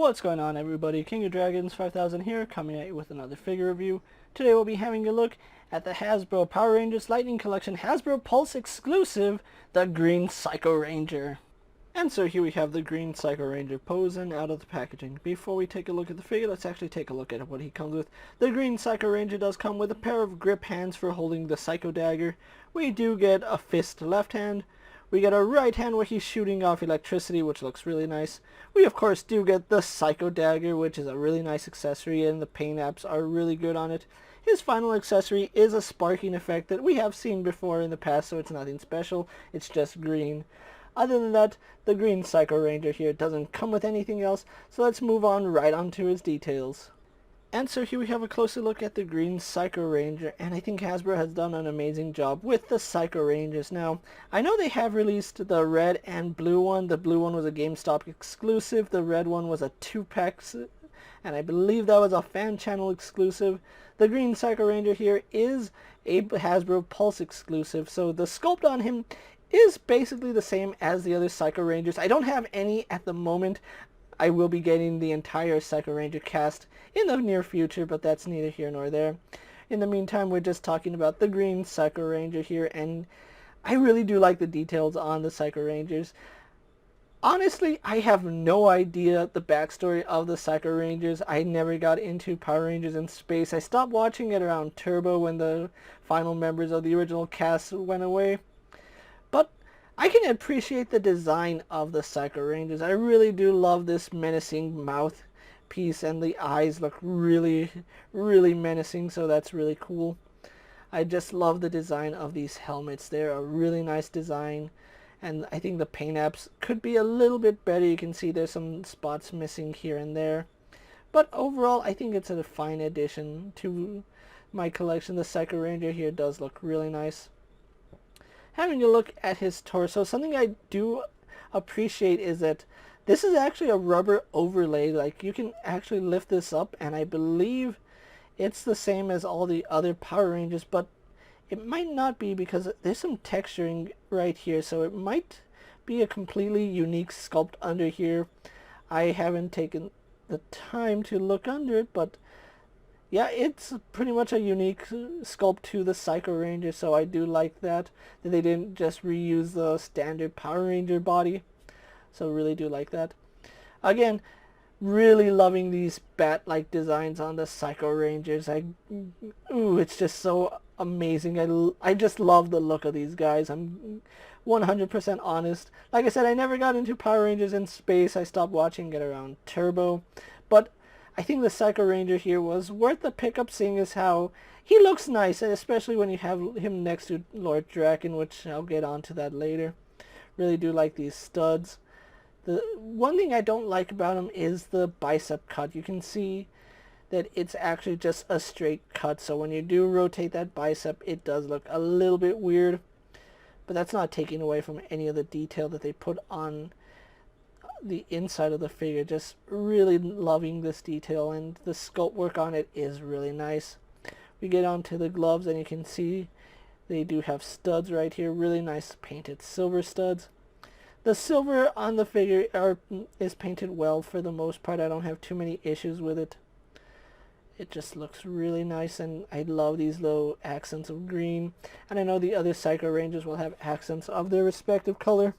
What's going on, everybody? King of Dragons 5000 here, coming at you with another figure review. Today we'll be having a look at the Hasbro Power Rangers Lightning Collection Hasbro Pulse exclusive, the Green Psycho Ranger. And so here we have the Green Psycho Ranger posing out of the packaging. Before we take a look at the figure, let's actually take a look at what he comes with. The Green Psycho Ranger does come with a pair of grip hands for holding the Psycho Dagger. We do get a fist left hand. We get a right hand where he's shooting off electricity, which looks really nice. We of course do get the Psycho Dagger, which is a really nice accessory, and the paint apps are really good on it. His final accessory is a sparking effect that we have seen before in the past, so it's nothing special, it's just green. Other than that, the Green Psycho Ranger here doesn't come with anything else, so let's move on right onto his details. And so here we have a closer look at the Green Psycho Ranger, and I think Hasbro has done an amazing job with the Psycho Rangers. Now, I know they have released the red and blue one. The blue one was a GameStop exclusive, the red one was a 2-pack, and I believe that was a fan channel exclusive. The Green Psycho Ranger here is a Hasbro Pulse exclusive, so the sculpt on him is basically the same as the other Psycho Rangers. I don't have any at the moment. I will be getting the entire Psycho Ranger cast in the near future, but that's neither here nor there. In the meantime, we're just talking about the Green Psycho Ranger here, and I really do like the details on the Psycho Rangers. Honestly, I have no idea the backstory of the Psycho Rangers. I never got into Power Rangers in Space. I stopped watching it around Turbo when the final members of the original cast went away. But I can appreciate the design of the Psycho Rangers. I really do love this menacing mouth piece, and the eyes look really menacing, so that's really cool. I just love the design of these helmets. They're a really nice design, and I think the paint apps could be a little bit better. You can see there's some spots missing here and there, but overall I think it's a fine addition to my collection. The Psycho Ranger here does look really nice. Having a look at his torso, something I do appreciate is that this is actually a rubber overlay. Like, you can actually lift this up, and I believe it's the same as all the other Power Rangers, but it might not be because there's some texturing right here, so it might be a completely unique sculpt under here. I haven't taken the time to look under it, but yeah, it's pretty much a unique sculpt to the Psycho Ranger, so I do like that they didn't just reuse the standard Power Ranger body. So really do like that. Again, really loving these bat-like designs on the Psycho Rangers. It's just so amazing. I just love the look of these guys. I'm 100% honest. Like I said, I never got into Power Rangers in Space. I stopped watching it around Turbo, but I think the Psycho Ranger here was worth the pickup, seeing as how he looks nice, and especially when you have him next to Lord Draken, which I'll get onto that later. Really do like these studs. The one thing I don't like about him is the bicep cut. You can see that it's actually just a straight cut, so when you do rotate that bicep, it does look a little bit weird, but that's not taking away from any of the detail that they put on the inside of the figure. Just really loving this detail, and the sculpt work on it is really nice. We get onto the gloves, and you can see they do have studs right here, really nice painted silver studs. The silver on the figure is painted well for the most part. I don't have too many issues with it. It just looks really nice, and I love these little accents of green, and I know the other Psycho Rangers will have accents of their respective color.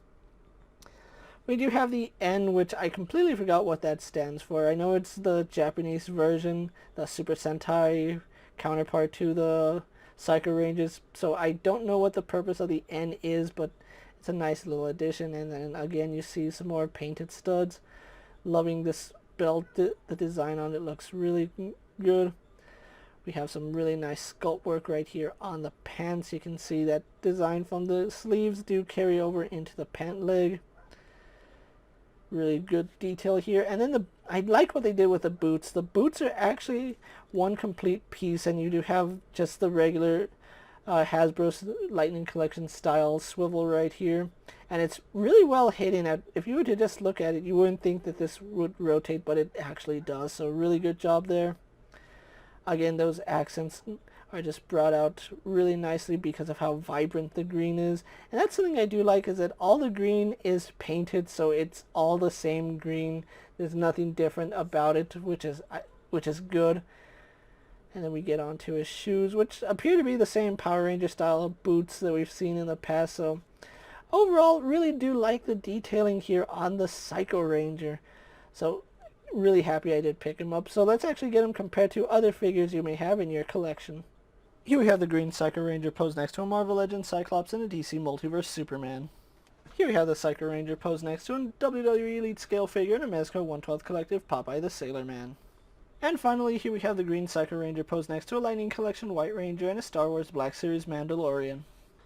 We do have the N, which I completely forgot what that stands for. I know it's the Japanese version, the Super Sentai counterpart to the Psycho Rangers, so I don't know what the purpose of the N is, but it's a nice little addition. And then again, you see some more painted studs. Loving this belt. The design on it looks really good. We have some really nice sculpt work right here on the pants. You can see that design from the sleeves do carry over into the pant leg. Really good detail here. And then I like what they did with the boots. The boots are actually one complete piece, and you do have just the regular Hasbro's Lightning Collection style swivel right here, and it's really well hidden. If you were to just look at it, you wouldn't think that this would rotate, but it actually does, so really good job there. Again, those accents are just brought out really nicely because of how vibrant the green is. And that's something I do like, is that all the green is painted, so it's all the same green. There's nothing different about it, which is good. And then we get onto his shoes, which appear to be the same Power Ranger style of boots that we've seen in the past. So overall, really do like the detailing here on the Psycho Ranger. So really happy I did pick him up. So let's actually get him compared to other figures you may have in your collection. Here we have the green Psycho Ranger posed next to a Marvel Legends Cyclops and a DC Multiverse Superman. Here we have the Psycho Ranger posed next to a WWE Elite Scale figure and a Mezco 1/12 Collective Popeye the Sailor Man. And finally, here we have the green Psycho Ranger posed next to a Lightning Collection White Ranger and a Star Wars Black Series Mandalorian.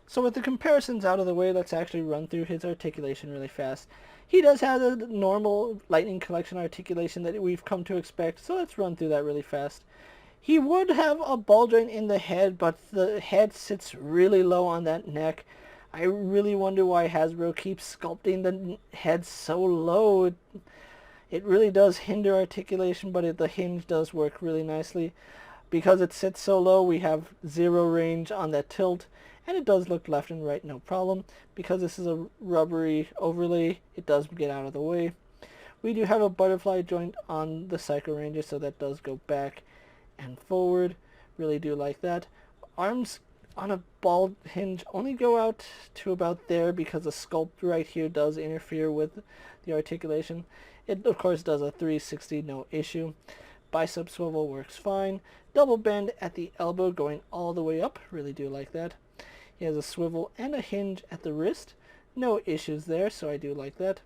So with the comparisons out of the way, let's actually run through his articulation really fast. He does have the normal Lightning Collection articulation that we've come to expect, so let's run through that really fast. He would have a ball joint in the head, but the head sits really low on that neck. I really wonder why Hasbro keeps sculpting the head so low. It really does hinder articulation, but the hinge does work really nicely. Because it sits so low, we have zero range on that tilt, and it does look left and right, no problem. Because this is a rubbery overlay, it does get out of the way. We do have a butterfly joint on the Psycho Ranger, so that does go back and forward. Really do like that. Arms on a ball hinge only go out to about there because the sculpt right here does interfere with the articulation. It of course does a 360, no issue. Bicep swivel works fine. Double bend at the elbow going all the way up. Really do like that. He has a swivel and a hinge at the wrist. No issues there, so I do like that.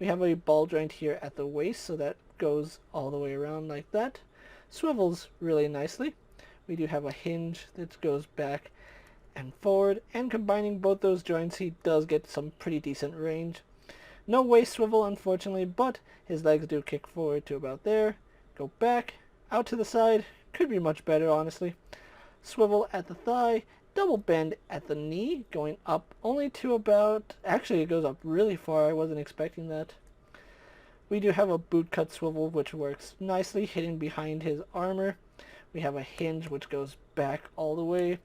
We have a ball joint here at the waist, so that goes all the way around like that. Swivels really nicely. We do have a hinge that goes back and forward, and combining both those joints he does get some pretty decent range. No waist swivel unfortunately, but his legs do kick forward to about there, go back, out to the side, could be much better honestly. Swivel at the thigh, double bend at the knee, going up only to about, actually it goes up really far, I wasn't expecting that. We do have a bootcut swivel which works nicely, hidden behind his armor. We have a hinge which goes back all the way,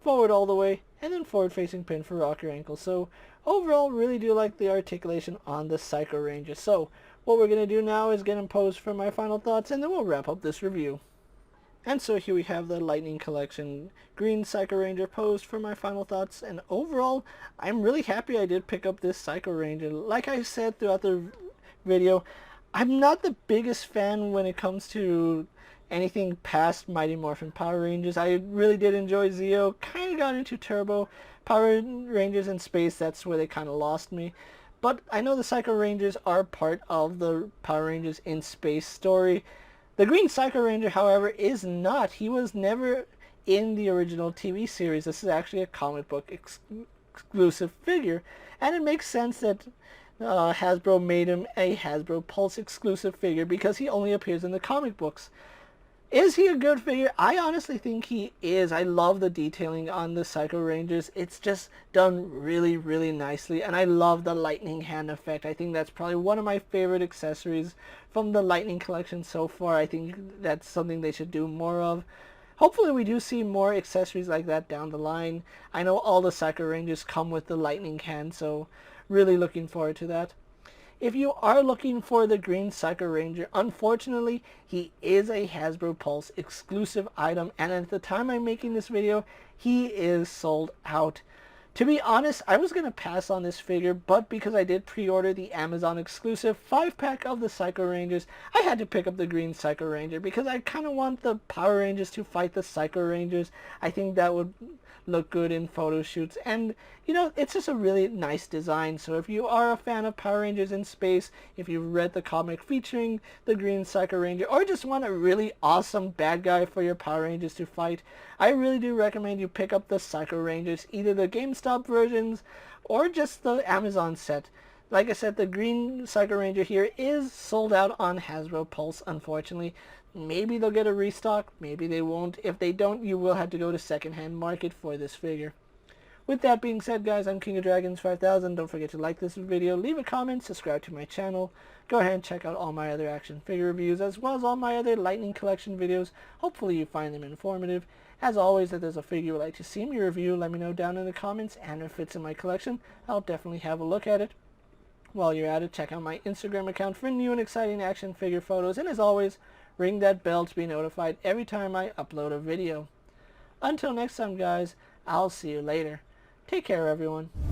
forward all the way, and then forward facing pin for rocker ankle. So overall, really do like the articulation on the Psycho Ranger. So what we're going to do now is get him posed for my final thoughts, and then we'll wrap up this review. And so here we have the Lightning Collection green Psycho Ranger posed for my final thoughts, and overall, I'm really happy I did pick up this Psycho Ranger. Like I said throughout the video, I'm not the biggest fan when it comes to anything past Mighty Morphin Power Rangers. I really did enjoy Zeo, kind of got into Turbo. Power Rangers in space, that's where they kind of lost me. But I know the Psycho Rangers are part of the Power Rangers in space story. The green Psycho Ranger, however, is not. He was never in the original TV series. This is actually a comic book exclusive figure. And it makes sense that Hasbro made him a Hasbro Pulse exclusive figure because he only appears in the comic books. Is he a good figure? I honestly think he is. I love the detailing on the Psycho Rangers. It's just done really, really nicely. And I love the lightning hand effect. I think that's probably one of my favorite accessories from the Lightning Collection so far. I think that's something they should do more of. Hopefully we do see more accessories like that down the line. I know all the Psycho Rangers come with the lightning hand, so really looking forward to that. If you are looking for the green Psycho Ranger, unfortunately, he is a Hasbro Pulse exclusive item, and at the time I'm making this video, he is sold out. To be honest, I was going to pass on this figure, but because I did pre-order the Amazon exclusive 5-pack of the Psycho Rangers, I had to pick up the green Psycho Ranger because I kind of want the Power Rangers to fight the Psycho Rangers. I think that would look good in photo shoots, and you know, it's just a really nice design. So if you are a fan of Power Rangers in space, if you've read the comic featuring the green Psycho Ranger, or just want a really awesome bad guy for your Power Rangers to fight, I really do recommend you pick up the Psycho Rangers, either the GameStop versions or just the Amazon set. Like I said, the green Psycho Ranger here is sold out on Hasbro Pulse, unfortunately. Maybe they'll get a restock, maybe they won't. If they don't, you will have to go to secondhand market for this figure. With that being said, guys, I'm KingofDragons 5000. Don't forget to like this video, leave a comment, subscribe to my channel. Go ahead and check out all my other action figure reviews, as well as all my other Lightning Collection videos. Hopefully you find them informative. As always, if there's a figure you'd like to see me review, let me know down in the comments, and if it fits in my collection, I'll definitely have a look at it. While you're at it, check out my Instagram account for new and exciting action figure photos, and as always, ring that bell to be notified every time I upload a video. Until next time, guys, I'll see you later. Take care, everyone.